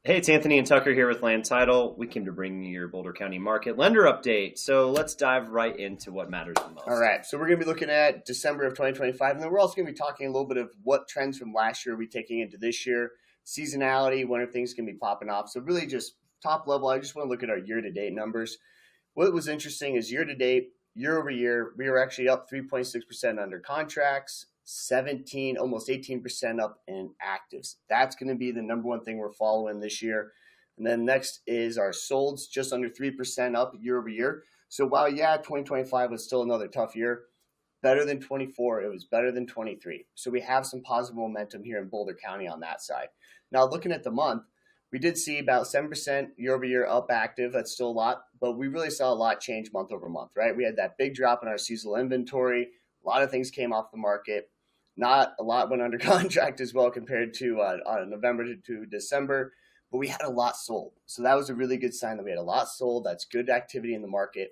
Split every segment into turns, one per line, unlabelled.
Hey, it's Anthony and Tucker here with Land Title. We came to bring you your Boulder County market lender update. So let's dive right into what matters the
All
most.
right, so we're going to be looking at December of 2025, and then we're also going to be talking a little bit of what trends from last year are we taking into this year, seasonality, when are things going to be popping off. So really just top level, I just want to look at our year-to-date numbers. What was interesting is year-to-date, year over year, we were actually up 3.6% under contracts, 17, almost 18% up in actives. That's going to be the number one thing we're following this year. And then next is our solds, just under 3% up year over year. So while, 2025 was still another tough year, better than 24, it was better than 23. So we have some positive momentum here in Boulder County on that side. Now, looking at the month, we did see about 7% year over year up active. That's still a lot, but we really saw a lot change month over month, right? We had that big drop in our seasonal inventory. A lot of things came off the market. Not a lot went under contract as well compared to November to December, but we had a lot sold. So that was a really good sign that we had a lot sold. That's good activity in the market.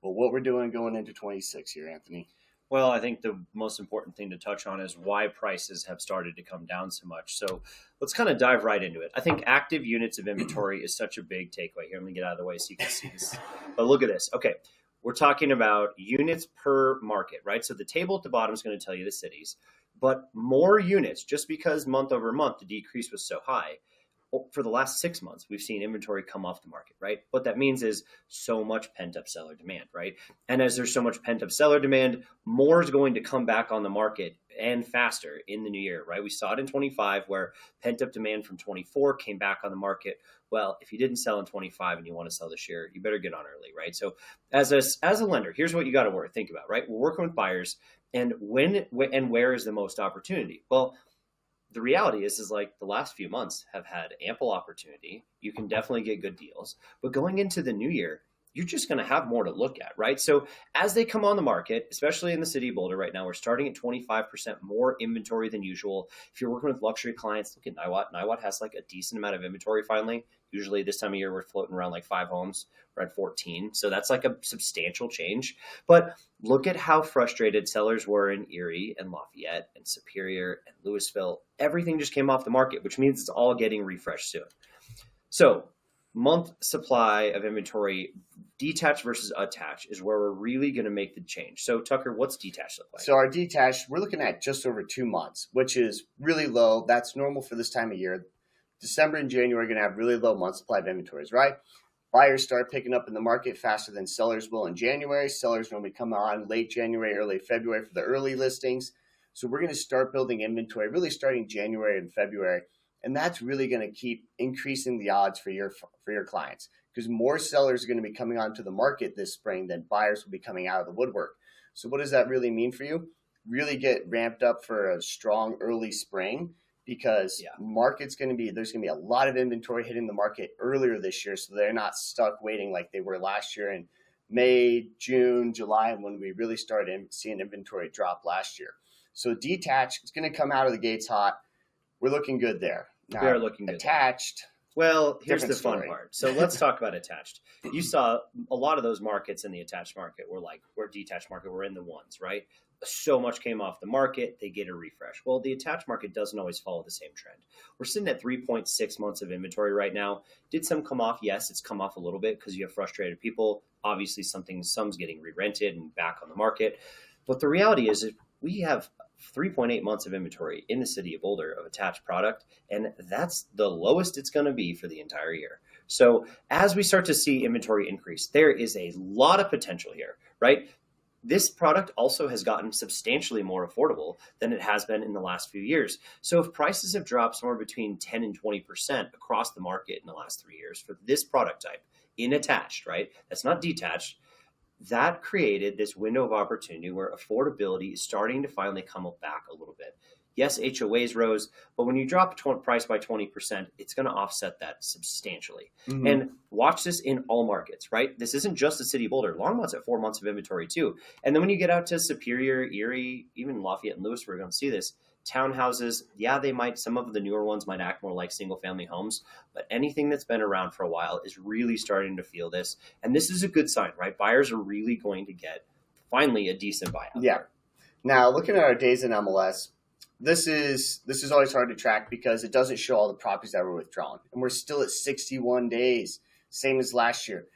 But what we're doing going into 26 here, Anthony?
Well, I think the most important thing to touch on is why prices have started to come down so much. So let's kind of dive right into it. I think active units of inventory is such a big takeaway here. Let me get out of the way so you can see this. But look at this. Okay. We're talking about units per market, right? So the table at the bottom is going to tell you the cities, but more units just because month over month the decrease was so high. For the last 6 months, we've seen inventory come off the market, right? What that means is so much pent up seller demand, right? And as there's so much pent up seller demand, more is going to come back on the market and faster in the new year, right? We saw it in 25 where pent up demand from 24 came back on the market. Well, if you didn't sell in 25 and you want to sell this year, you better get on early, right? So as a lender, here's what you got to think about, right? We're working with buyers, and when and where is the most opportunity? Well, the reality is like the last few months have had ample opportunity. You can definitely get good deals, but going into the new year, you're just going to have more to look at, right? So as they come on the market, especially in the city of Boulder right now, we're starting at 25% more inventory than usual. If you're working with luxury clients, look at Niwot. Niwot has like a decent amount of inventory finally. Usually this time of year, we're floating around like 5 homes. We're at 14. So that's like a substantial change. But look at how frustrated sellers were in Erie and Lafayette and Superior and Louisville. Everything just came off the market, which means it's all getting refreshed soon. So month supply of inventory, detached versus attached, is where we're really going to make the change. So Tucker, what's detached look like?
So our detached, we're looking at just over 2 months, which is really low. That's normal for this time of year. December and January are going to have really low month supply of inventories, right? Buyers start picking up in the market faster than sellers will in January. Sellers normally come on late January, early February for the early listings. So we're going to start building inventory really starting January and February. And that's really going to keep increasing the odds for your clients, because more sellers are going to be coming onto the market this spring than buyers will be coming out of the woodwork. So what does that really mean for you? Really get ramped up for a strong early spring, because there's going to be a lot of inventory hitting the market earlier this year, so they're not stuck waiting like they were last year in May, June, July, when we really started seeing inventory drop last year. So detached, it's going to come out of the gates hot. We're looking good there. Now,
we are looking good.
Attached.
Well, here's the fun part. So let's talk about attached. You saw a lot of those markets in the attached market we're detached market, we're in the ones, right? So much came off the market, they get a refresh. Well, the attached market doesn't always follow the same trend. We're sitting at 3.6 months of inventory right now. Did some come off? Yes, it's come off a little bit because you have frustrated people. Obviously, some's getting re-rented and back on the market. But the reality is we have 3.8 months of inventory in the city of Boulder of attached product, and that's the lowest it's going to be for the entire year. So as we start to see inventory increase, there is a lot of potential here, right? This product also has gotten substantially more affordable than it has been in the last few years. So if prices have dropped somewhere between 10 and 20% across the market in the last 3 years for this product type in attached, right? That's not detached. That created this window of opportunity where affordability is starting to finally come back a little bit. Yes, HOAs rose, but when you drop price by 20%, it's going to offset that substantially. Mm-hmm. And watch this in all markets, right? This isn't just the city of Boulder. Longmont's at 4 months of inventory too. And then when you get out to Superior, Erie, even Lafayette and Lewis, we're going to see this. Townhouses, some of the newer ones might act more like single family homes, but anything that's been around for a while is really starting to feel this. And this is a good sign, right? Buyers are really going to get finally a decent buyout.
Yeah. Now, looking at our days in MLS, this is always hard to track because it doesn't show all the properties that were withdrawn, and we're still at 61 days, same as last year.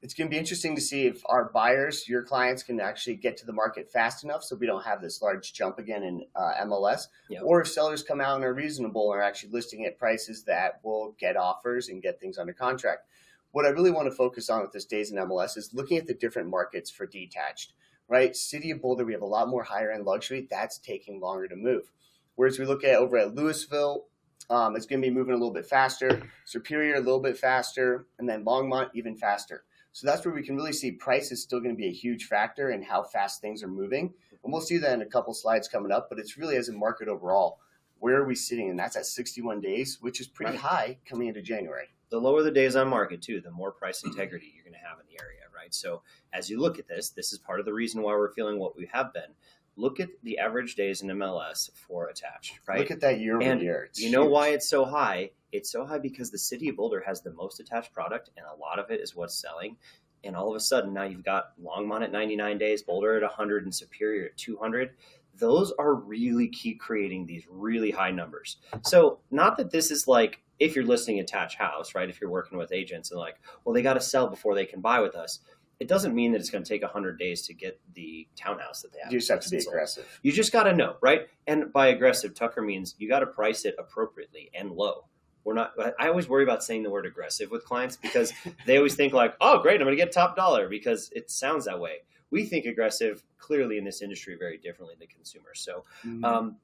It's going to be interesting to see if our buyers, your clients, can actually get to the market fast enough so we don't have this large jump again in MLS, or if sellers come out and are reasonable and are actually listing at prices that will get offers and get things under contract. What I really want to focus on with this days in MLS is looking at the different markets for detached, right? City of Boulder, we have a lot more higher end luxury. That's taking longer to move. Whereas we look at over at Louisville, it's going to be moving a little bit faster, Superior a little bit faster, and then Longmont even faster. So that's where we can really see price is still going to be a huge factor in how fast things are moving. And we'll see that in a couple slides coming up, but it's really as a market overall, where are we sitting? And that's at 61 days, which is pretty high coming into January.
The lower the days on market too, the more price integrity you're going to have in the area, right? So as you look at this is part of the reason why we're feeling what we have been. Look at the average days in MLS for attached, right?
Look at that year over year.
You know why it's so high? It's so high because the city of Boulder has the most attached product, and a lot of it is what's selling. And all of a sudden, now you've got Longmont at 99 days, Boulder at 100, and Superior at 200. Those are really keep creating these really high numbers. So not that this is like, if you're listing attached house, right? If you're working with agents and like, well, they got to sell before they can buy with us. It doesn't mean that it's going to take 100 days to get the townhouse that they have.
You just have to be aggressive.
You just got to know, right? And by aggressive, Tucker means you got to price it appropriately and low. I always worry about saying the word aggressive with clients because they always think like, oh, great, I'm going to get top dollar because it sounds that way. We think aggressive clearly in this industry very differently than consumers. So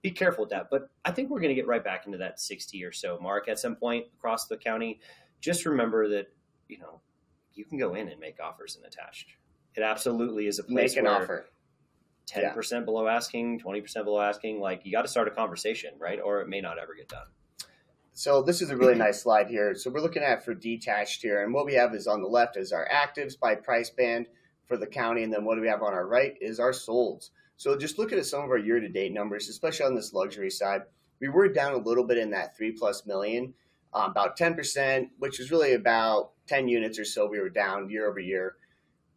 be careful with that. But I think we're going to get right back into that 60 or so mark at some point across the county. Just remember that, you can go in and make offers in attached. It absolutely is a place
make an offer.
10% below asking, 20% below asking. Like you got to start a conversation, right? Or it may not ever get done.
So this is a really nice slide here. So we're looking at for detached here. And what we have is on the left is our actives by price band for the county. And then what do we have on our right is our solds. So just looking at some of our year-to-date numbers, especially on this luxury side, we were down a little bit in that 3+ million, about 10%, which is really about 10 units or so we were down year over year.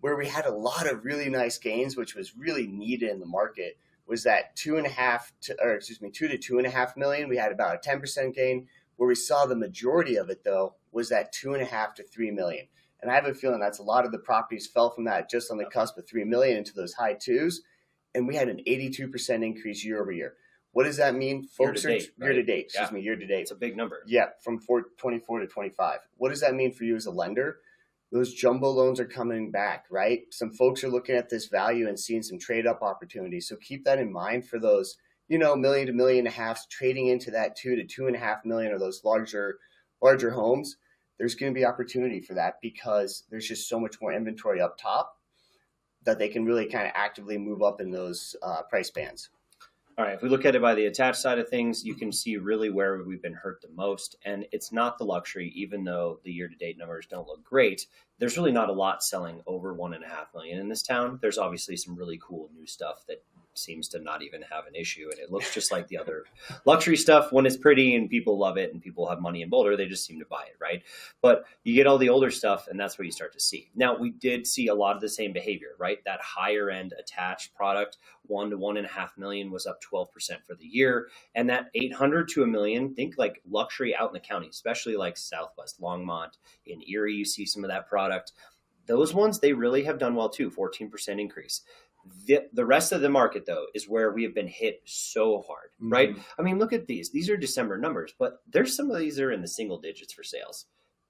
Where we had a lot of really nice gains, which was really needed in the market, was that 2 to 2.5 million. We had about a 10% gain. Where we saw the majority of it, though, was that 2.5 to 3 million. And I have a feeling that's a lot of the properties fell from that just on the cusp of 3 million into those high twos. And we had an 82% increase year over year. What does that mean? Folks year to date.
It's a big number.
Yeah, from 24 to 25. What does that mean for you as a lender? Those jumbo loans are coming back, right? Some folks are looking at this value and seeing some trade up opportunities. So keep that in mind for those, million to million and a half trading into that 2 to 2.5 million or those larger homes. There's going to be opportunity for that because there's just so much more inventory up top that they can really kind of actively move up in those price bands.
All right, if we look at it by the attached side of things, you can see really where we've been hurt the most. And it's not the luxury, even though the year-to-date numbers don't look great. There's really not a lot selling over 1.5 million in this town. There's obviously some really cool new stuff that seems to not even have an issue. And it looks just like the other luxury stuff when it's pretty and people love it and people have money in Boulder, they just seem to buy it, right? But you get all the older stuff and that's what you start to see. Now, we did see a lot of the same behavior, right? That higher end attached product, 1 to 1.5 million was up 12% for the year. And that 800 to $1 million, think like luxury out in the county, especially like Southwest Longmont. In Erie, you see some of that product. Those ones, they really have done well too, 14% increase. The rest of the market, though, is where we have been hit so hard, right? I mean, look at these. These are December numbers, but there's some of these that are in the single digits for sales.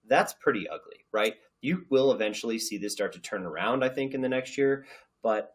That's pretty ugly, right? You will eventually see this start to turn around, I think, in the next year, but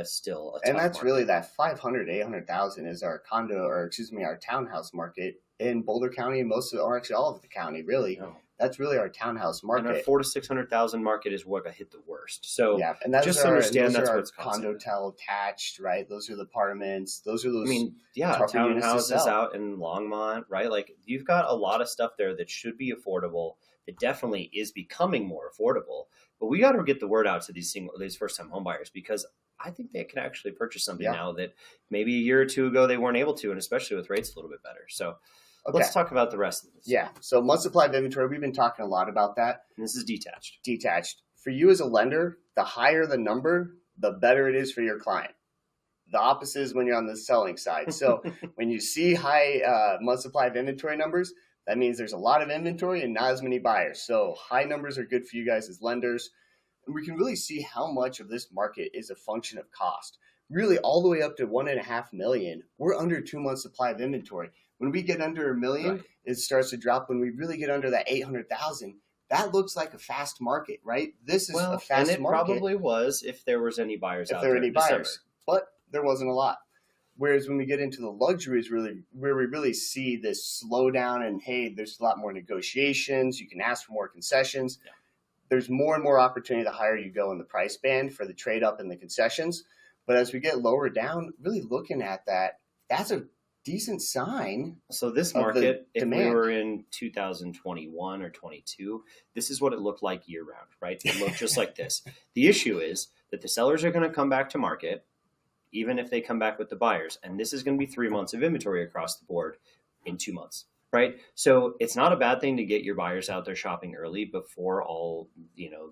still a tough
And that's
market.
really that 500, 800,000 is our our townhouse market in Boulder County, or actually all of the county, really.
No.
That's really our townhouse market.
And our 400,000 to 600,000 market is what got hit the worst. So
yeah, and that's
just understand that's what's
condo-tel attached, right? Those are the apartments. Those are those.
Townhouses out in Longmont, right? Like you've got a lot of stuff there that should be affordable. It definitely is becoming more affordable. But we got to get the word out to these first-time home buyers because I think they can actually purchase something now that maybe a year or two ago they weren't able to, and especially with rates a little bit better. So. Okay. Let's talk about the rest of this.
Yeah. So month supply of inventory, we've been talking a lot about that.
And this is detached.
Detached. For you as a lender, the higher the number, the better it is for your client. The opposite is when you're on the selling side. So when you see high month supply of inventory numbers, that means there's a lot of inventory and not as many buyers. So high numbers are good for you guys as lenders. And we can really see how much of this market is a function of cost. Really, all the way up to 1.5 million, we're under 2 months supply of inventory. When we get under 1 million,
Right.
it starts to drop. When we really get under that 800,000, that looks like a fast market, right? This is a fast
and it
market.
Probably was if there was any buyers
If
out
there were
there
any
in December.
buyers, but there wasn't a lot. Whereas when we get into the luxuries, really, where we really see this slowdown and, hey, there's a lot more negotiations. You can ask for more concessions.
Yeah.
There's more and more opportunity the higher you go in the price band for the trade up and the concessions. But as we get lower down, really looking at that, that's a decent sign.
So this
of the
market, if we
demand.
were in 2021 or 22, this is what it looked like year round, right? It looked just like this. The issue is that the sellers are going to come back to market, even if they come back with the buyers. And this is going to be 3 months of inventory across the board in 2 months, right? So it's not a bad thing to get your buyers out there shopping early before all,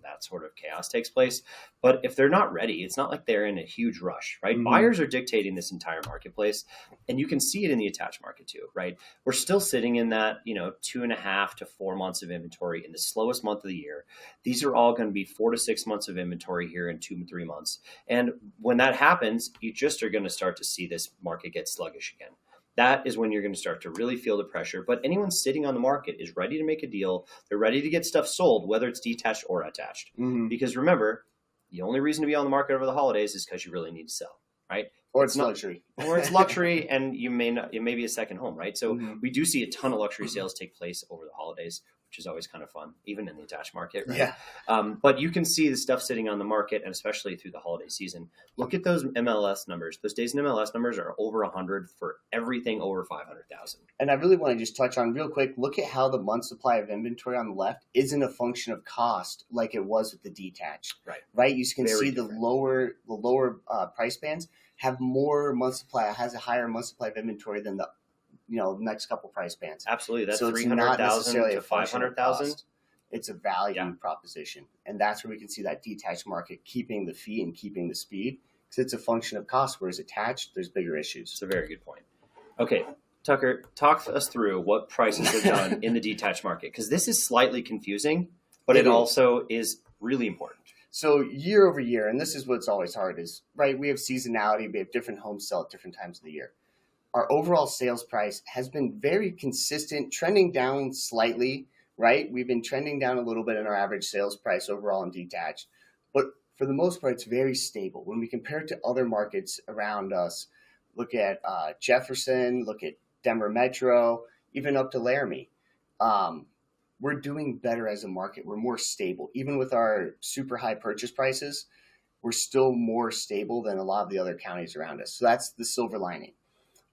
that sort of chaos takes place. But if they're not ready, it's not like they're in a huge rush, right?
Mhm.
Buyers are dictating this entire marketplace, and you can see it in the attached market too, right? We're still sitting in that, 2.5 to 4 months of inventory in the slowest month of the year. These are all going to be 4 to 6 months of inventory here in 2 to 3 months. And when that happens, you just are going to start to see this market get sluggish again. That is when you're going to start to really feel the pressure. But anyone sitting on the market is ready to make a deal. They're ready to get stuff sold, whether it's detached or attached.
Mm-hmm.
Because remember, the only reason to be on the market over the holidays is because you really need to sell, right?
Or it's
not
luxury.
Or it's luxury, and it may be a second home, right? So
Mhm.
we do see a ton of luxury sales take place over the holidays, which is always kind of fun, even in the attached market, right?
Yeah.
But you can see the stuff sitting on the market, and especially through the holiday season. Look at those MLS numbers. Those days in MLS numbers are over 100 for everything over 500,000.
And I really want to just touch on real quick, look at how the month supply of inventory on the left isn't a function of cost like it was with the detached. Right? You can
Very
see
different.
the lower price bands have more month supply, has a higher month supply of inventory than the next couple price bands.
Absolutely. That's
So it's not
300,000
necessarily
to
a function of
500,000.
cost. It's a value
Yeah.
proposition. And that's where we can see that detached market keeping the fee and keeping the speed, because it's a function of cost, whereas attached, there's bigger issues.
It's a very good point. Okay, Tucker, talk us through what prices have done in the detached market, because this is slightly confusing, but
It
it
is.
also is really important.
So year over year, and this is what's always hard is, right, we have seasonality, we have different homes sell at different times of the year. Our overall sales price has been very consistent, trending down slightly, right? We've been trending down a little bit in our average sales price overall in detached, but for the most part, it's very stable. When we compare it to other markets around us, look at Jefferson, look at Denver Metro, even up to Laramie. We're doing better as a market. We're more stable. Even with our super high purchase prices, we're still more stable than a lot of the other counties around us. So that's the silver lining.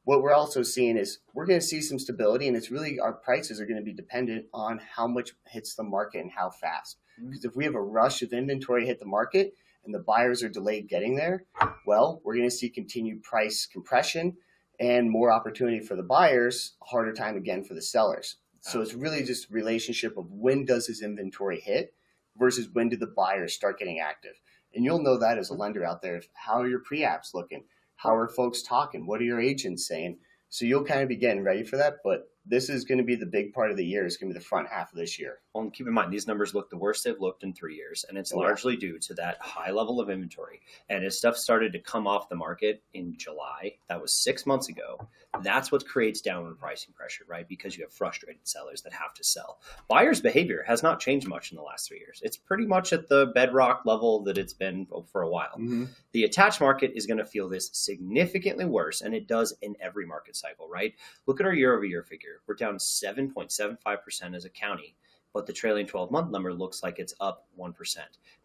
What we're also seeing is we're going to see some stability, and it's really our prices are going to be dependent on how much hits the market and how fast. Because if we have a rush of inventory hit the market and the buyers are delayed getting there, well, we're going to see continued price compression and more opportunity for the buyers, harder time again for the sellers. So it's really just a relationship of when does this inventory hit versus when do the buyers start getting active. And you'll know that as a lender out there. How are your pre-apps looking? How are folks talking? What are your agents saying? So you'll kind of be getting ready for that. But this is going to be the big part of the year. It's going to be the front half of this year.
Well, and keep in mind, these numbers look the worst they've looked in 3 years, and it's largely due to that high level of inventory. And as stuff started to come off the market in July, that was 6 months ago, that's what creates downward pricing pressure, right? Because you have frustrated sellers that have to sell. Buyers' behavior has not changed much in the last 3 years. It's pretty much at the bedrock level that it's been for a while.
Mm-hmm.
The attached market is going to feel this significantly worse, and it does in every market cycle, right? Look at our year-over-year figure. We're down 7.75% as a county, but the trailing 12-month number looks like it's up 1%.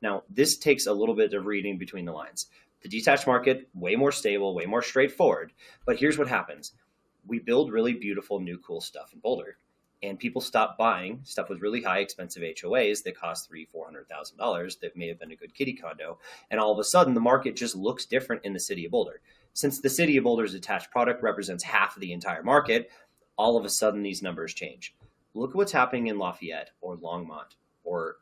Now, this takes a little bit of reading between the lines. The detached market, way more stable, way more straightforward. But here's what happens. We build really beautiful, new, cool stuff in Boulder, and people stop buying stuff with really high, expensive HOAs that cost $300,000-$400,000 that may have been a good kitty condo. And all of a sudden, the market just looks different in the city of Boulder. Since the city of Boulder's attached product represents half of the entire market, all of a sudden, these numbers change. Look at what's happening in Lafayette or Longmont or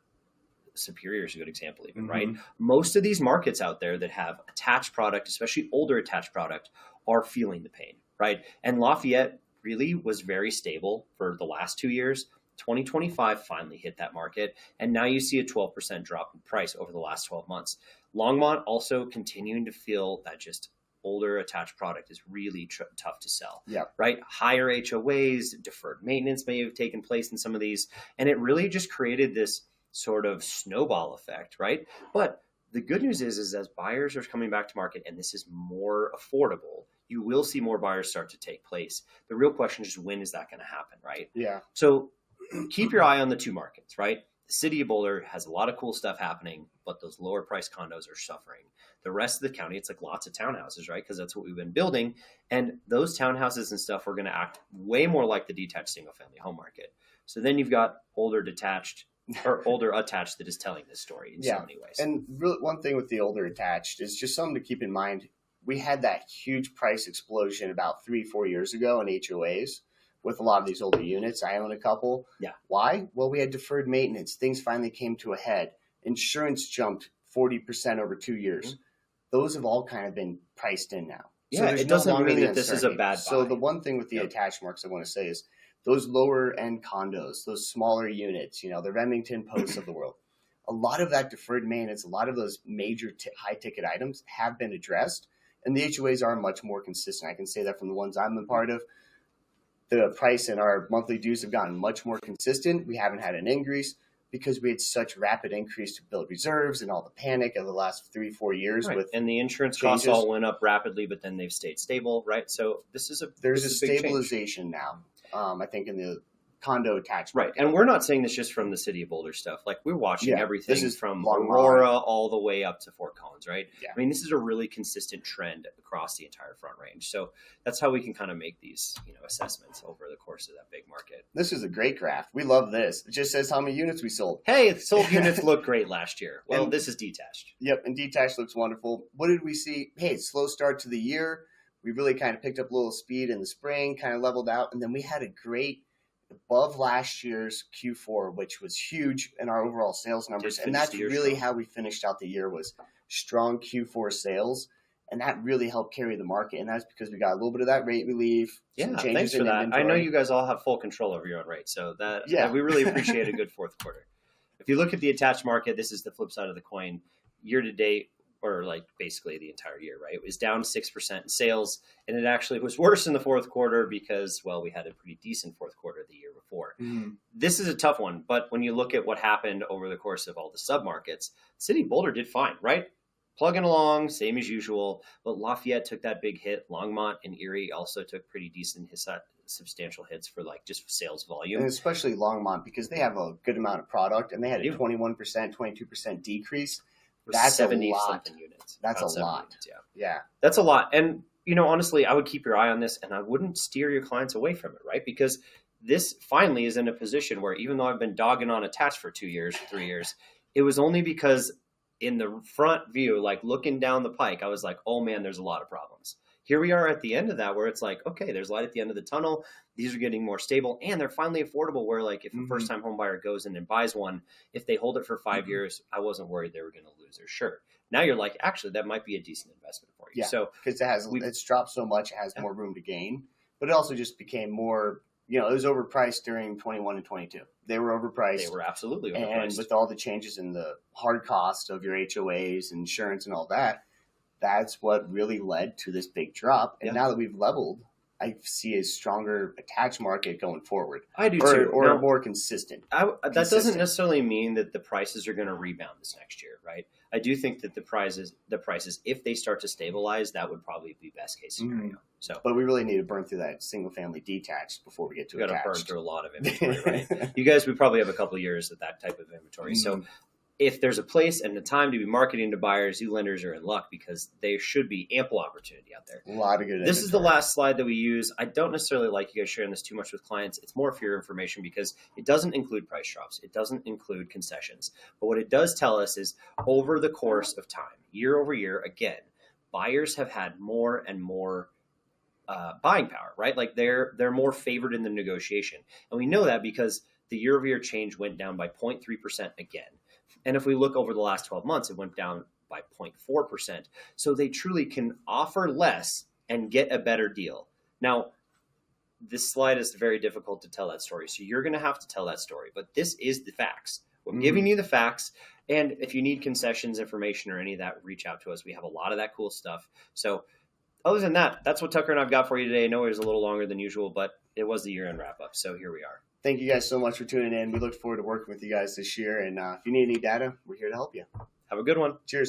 Superior is a good example even, right? Most of these markets out there that have attached product, especially older attached product, are feeling the pain, right? And Lafayette really was very stable for the last 2 years. 2025 finally hit that market, and now you see a 12% drop in price over the last 12 months. Longmont also continuing to feel that just older attached product is really tough to sell, right? Higher HOAs, deferred maintenance may have taken place in some of these, and it really just created this sort of snowball effect, right? But the good news is as buyers are coming back to market and this is more affordable, you will see more buyers start to take place. The real question is, when is that going to happen, right?
Yeah.
So keep your eye on the two markets, right? The city of Boulder has a lot of cool stuff happening, but those lower price condos are suffering. The rest of the county, it's like lots of townhouses, right? Because that's what we've been building. And those townhouses and stuff are going to act way more like the detached single family home market. So then you've got older detached or older attached that is telling this story in so many ways.
And really, one thing with the older attached is just something to keep in mind. We had that huge price explosion about 3-4 years ago in HOAs. With a lot of these older units. I own a couple.
Yeah.
Why? Well, we had deferred maintenance. Things finally came to a head. Insurance jumped 40% over 2 years. Those have all kind of been priced in now.
Yeah,
so
it doesn't mean that this is a bad buy.
So the one thing with the attached marks I want to say is those lower end condos, those smaller units, the Remington Posts of the world, a lot of that deferred maintenance, a lot of those major high ticket items have been addressed, and the HOAs are much more consistent. I can say that from the ones I'm a part of. The price and our monthly dues have gotten much more consistent. We haven't had an increase because we had such rapid increase to build reserves and all the panic of the last 3-4 years.
Right.
With
and the insurance costs all went up rapidly, but then they've stayed stable, right? So there's
a stabilization now. I think in the condo attached
right.
market.
And we're not saying this just from the city of Boulder stuff. Like we're watching everything from
Longmont.
Aurora all the way up to Fort Collins, right?
Yeah.
I mean, this is a really consistent trend across the entire Front Range. So that's how we can kind of make these, assessments over the course of that big market.
This is a great graph. We love this. It just says how many units we sold.
Hey, sold units look great last year. Well, and this is detached.
Yep, and detached looks wonderful. What did we see? Hey, slow start to the year. We really kind of picked up a little speed in the spring, kind of leveled out, and then we had a great above last year's Q4, which was huge in our overall sales numbers. And that's really how we finished out the year, was strong Q4 sales. And that really helped carry the market. And that's because we got a little bit of that rate relief.
Yeah, thanks for that.
Inventory.
I know you guys all have full control over your own rate. So we really appreciate a good fourth quarter. If you look at the attached market, this is the flip side of the coin. Year to date, or like basically the entire year, right? It was down 6% in sales, and it actually was worse in the fourth quarter because, well, we had a pretty decent fourth quarter the year before. This is a tough one, but when you look at what happened over the course of all the submarkets, City of Boulder did fine, right? Plugging along, same as usual, but Lafayette took that big hit. Longmont and Erie also took pretty decent substantial hits for like just sales volume.
And especially Longmont, because they have a good amount of product, and they had a 21%, 22% decrease. That's 70 something
units.
That's a lot.
Units,
yeah.
That's a lot. And, honestly, I would keep your eye on this, and I wouldn't steer your clients away from it, right? Because this finally is in a position where even though I've been dogging on attached for 2 years, 3 years, it was only because in the front view, like looking down the pike, I was like, oh man, there's a lot of problems. Here we are at the end of that, where it's like, okay, there's light at the end of the tunnel. These are getting more stable, and they're finally affordable, where like if a first-time home buyer goes in and buys one, if they hold it for 5 years, I wasn't worried they were going to lose their shirt. Now you're like, actually, that might be a decent investment for you.
Yeah,
so
because it's dropped so much, it has more room to gain. But it also just became more, it was overpriced during 21 and 22. They were overpriced.
They were absolutely overpriced.
And with all the changes in the hard cost of your HOAs, insurance, and all that, that's what really led to this big drop. And now that we've leveled, I see a stronger attached market going forward.
I do too.
Or a more consistent.
That doesn't necessarily mean that the prices are going to rebound this next year, right? I do think that the prices, if they start to stabilize, that would probably be best case scenario. So,
but we really need to burn through that single family detached before we get to attached.
Got to burn through a lot of inventory, right? You guys, we probably have a couple of years of that type of inventory. So if there's a place and a time to be marketing to buyers, you lenders are in luck, because there should be ample opportunity out there.
A lot of good
This is the last slide that we use. I don't necessarily like you guys sharing this too much with clients. It's more for your information, because it doesn't include price drops. It doesn't include concessions. But what it does tell us is over the course of time, year over year, again, buyers have had more and more buying power, right? Like they're more favored in the negotiation. And we know that because the year over year change went down by 0.3% again. And if we look over the last 12 months, it went down by 0.4%. So they truly can offer less and get a better deal. Now, this slide is very difficult to tell that story. So you're going to have to tell that story. But this is the facts. I'm giving you the facts. And if you need concessions information or any of that, reach out to us. We have a lot of that cool stuff. So other than that, that's what Tucker and I've got for you today. I know it was a little longer than usual, but it was the year-end wrap-up. So here we are.
Thank you guys so much for tuning in. We look forward to working with you guys this year. And if you need any data, we're here to help you.
Have a good one.
Cheers.